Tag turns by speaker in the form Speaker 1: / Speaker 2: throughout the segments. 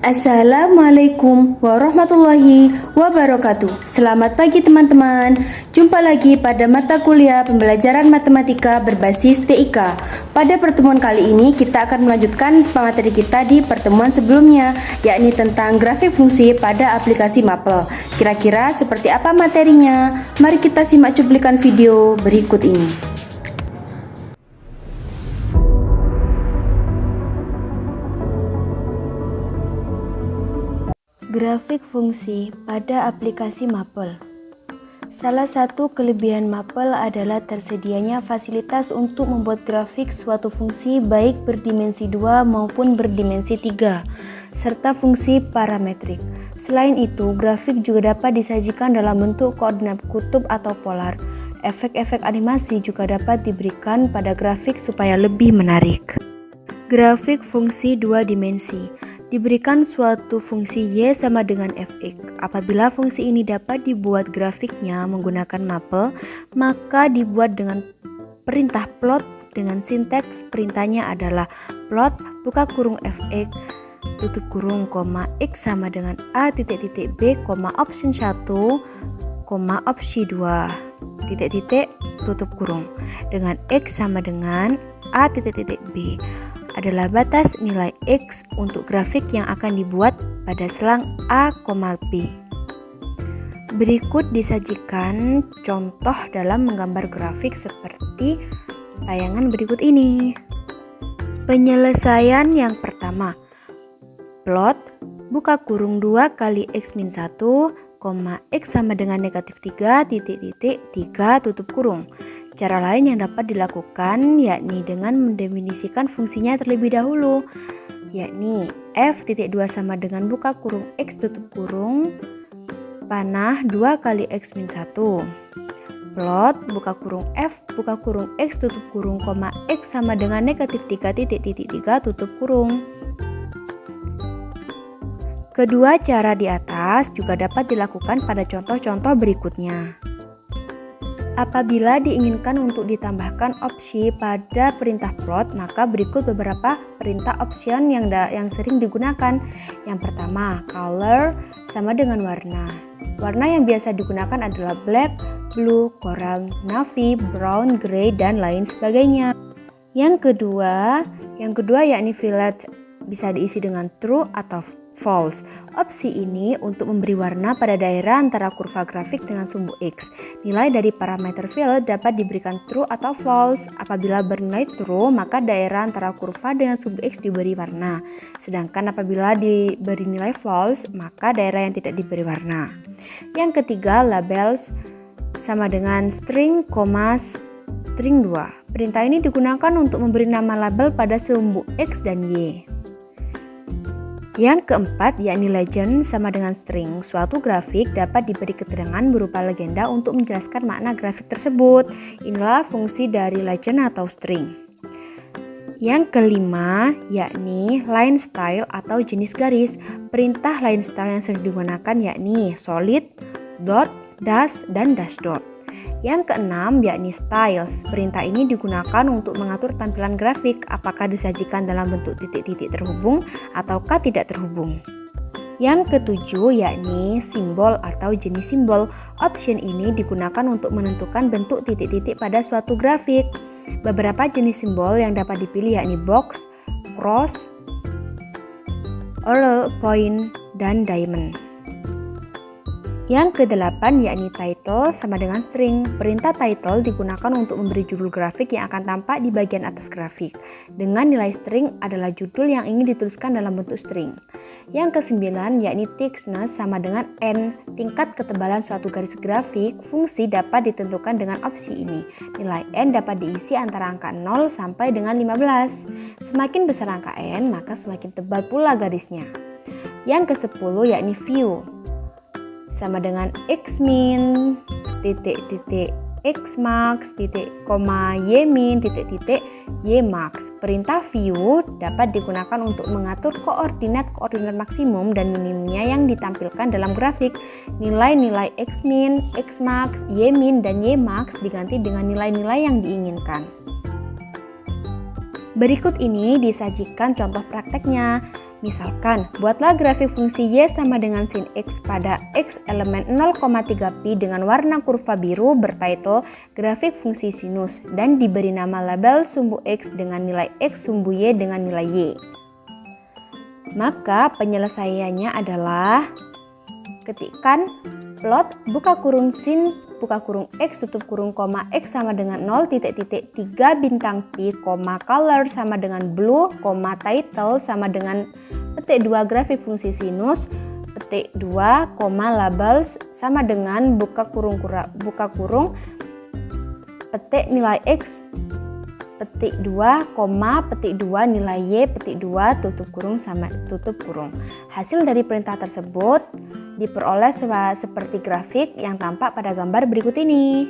Speaker 1: Assalamualaikum warahmatullahi wabarakatuh. Selamat pagi teman-teman. Jumpa lagi pada mata kuliah pembelajaran matematika berbasis TIK. Pada pertemuan kali ini kita akan melanjutkan materi kita di pertemuan sebelumnya, yakni tentang grafik fungsi pada aplikasi Maple. Kira-kira seperti apa materinya? Mari kita simak cuplikan video berikut ini. Grafik fungsi pada aplikasi Maple. Salah satu kelebihan Maple adalah tersedianya fasilitas untuk membuat grafik suatu fungsi baik berdimensi 2 maupun berdimensi 3, serta fungsi parametrik. Selain itu, grafik juga dapat disajikan dalam bentuk koordinat kutub atau polar. Efek-efek animasi juga dapat diberikan pada grafik supaya lebih menarik. Grafik fungsi 2 dimensi. Diberikan suatu fungsi y sama dengan fx. Apabila fungsi ini dapat dibuat grafiknya menggunakan Maple, maka dibuat dengan perintah plot dengan sinteks perintahnya adalah plot buka kurung fx tutup kurung koma x sama dengan a titik titik b koma option 1 koma opsi 2 titik titik tutup kurung dengan x sama dengan a titik titik b adalah batas nilai X untuk grafik yang akan dibuat pada selang A, B. Berikut disajikan contoh dalam menggambar grafik seperti tayangan berikut ini. Penyelesaian yang pertama. Plot buka kurung 2 kali X min 1, X sama dengan negatif 3, titik titik 3 tutup kurung. Cara lain yang dapat dilakukan yakni dengan mendefinisikan fungsinya terlebih dahulu, yakni f(2) sama dengan buka kurung x tutup kurung panah 2 kali x min 1. Plot buka kurung f buka kurung x tutup kurung koma x sama dengan negatif 3 titik titik 3 tutup kurung. Kedua cara di atas juga dapat dilakukan pada contoh-contoh berikutnya. Apabila diinginkan untuk ditambahkan opsi pada perintah plot, maka berikut beberapa perintah option yang sering digunakan. Yang pertama, color sama dengan warna. Warna yang biasa digunakan adalah black, blue, coral, navy, brown, gray, dan lain sebagainya. Yang kedua yakni violet, bisa diisi dengan true atau false. Opsi ini untuk memberi warna pada daerah antara kurva grafik dengan sumbu X. Nilai dari parameter violet dapat diberikan true atau false. Apabila bernilai true, maka daerah antara kurva dengan sumbu X diberi warna. Sedangkan apabila diberi nilai false, maka daerah yang tidak diberi warna. Yang ketiga, labels sama dengan string, string 2. Perintah ini digunakan untuk memberi nama label pada sumbu X dan Y. Yang keempat yakni legend sama dengan string. Suatu grafik dapat diberi keterangan berupa legenda untuk menjelaskan makna grafik tersebut. Inilah fungsi dari legend atau string. Yang kelima yakni line style atau jenis garis. Perintah line style yang sering digunakan yakni solid, dot, dash, dan dash dot. Yang keenam yakni styles. Perintah ini digunakan untuk mengatur tampilan grafik, apakah disajikan dalam bentuk titik-titik terhubung ataukah tidak terhubung. Yang ketujuh yakni simbol atau jenis simbol. Option ini digunakan untuk menentukan bentuk titik-titik pada suatu grafik. Beberapa jenis simbol yang dapat dipilih yakni box, cross, arrow, point, dan diamond. Yang kedelapan yakni title sama dengan string. Perintah title digunakan untuk memberi judul grafik yang akan tampak di bagian atas grafik. Dengan nilai string adalah judul yang ingin dituliskan dalam bentuk string. Yang kesembilan yakni thickness sama dengan n. Tingkat ketebalan suatu garis grafik fungsi dapat ditentukan dengan opsi ini. Nilai n dapat diisi antara angka 0 sampai dengan 15. Semakin besar angka n, maka semakin tebal pula garisnya. Yang ke-10 yakni view sama dengan x min titik titik x max titik koma y min titik titik y max. Perintah view dapat digunakan untuk mengatur koordinat maksimum dan minimumnya yang ditampilkan dalam grafik. Nilai-nilai x min, x max, y min, dan y max diganti dengan nilai-nilai yang diinginkan. Berikut ini disajikan contoh prakteknya. Misalkan, buatlah grafik fungsi Y sama dengan sin X pada X elemen 0,3pi dengan warna kurva biru bertitle grafik fungsi sinus dan diberi nama label sumbu X dengan nilai X, sumbu Y dengan nilai Y. Maka penyelesaiannya adalah ketikkan plot buka kurung sin buka kurung X tutup kurung koma X sama dengan 0 titik-titik 3 bintang pi koma color sama dengan blue koma title sama dengan petik 2 grafik fungsi sinus petik 2 koma labels sama dengan buka kurung petik nilai X petik 2 koma petik 2 nilai Y petik 2 tutup kurung sama tutup kurung. Hasil dari perintah tersebut diperoleh seperti grafik yang tampak pada gambar berikut ini.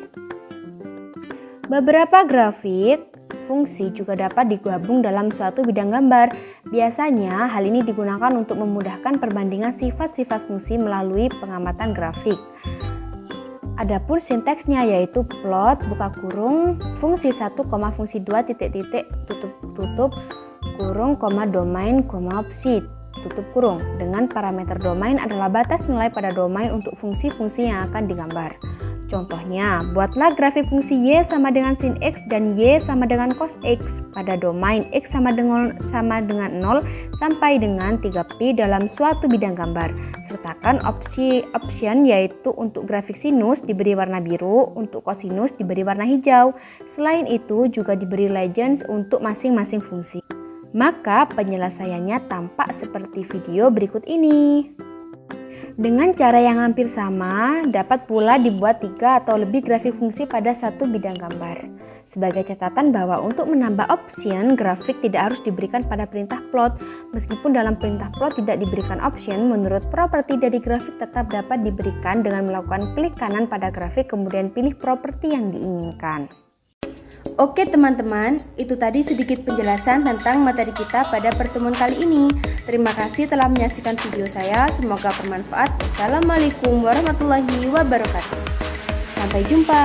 Speaker 1: Beberapa grafik fungsi juga dapat digabung dalam suatu bidang gambar. Biasanya hal ini digunakan untuk memudahkan perbandingan sifat-sifat fungsi melalui pengamatan grafik. Adapun sinteksnya yaitu plot buka kurung fungsi 1, fungsi 2 titik-titik tutup kurung domain opsi tutup kurung dengan parameter domain adalah batas nilai pada domain untuk fungsi-fungsi yang akan digambar. Contohnya, buatlah grafik fungsi Y sama dengan sin X dan Y sama dengan cos X pada domain X sama dengan 0 sampai dengan 3pi dalam suatu bidang gambar. Sertakan option yaitu untuk grafik sinus diberi warna biru, untuk kosinus diberi warna hijau. Selain itu juga diberi legends untuk masing-masing fungsi. Maka penyelesaiannya tampak seperti video berikut ini. Dengan cara yang hampir sama, dapat pula dibuat 3 atau lebih grafik fungsi pada satu bidang gambar. Sebagai catatan bahwa untuk menambah option, grafik tidak harus diberikan pada perintah plot. Meskipun dalam perintah plot tidak diberikan option, menurut properti dari grafik tetap dapat diberikan dengan melakukan klik kanan pada grafik kemudian pilih properti yang diinginkan. Oke teman-teman, itu tadi sedikit penjelasan tentang materi kita pada pertemuan kali ini. Terima kasih telah menyaksikan video saya, semoga bermanfaat. Wassalamualaikum warahmatullahi wabarakatuh. Sampai jumpa.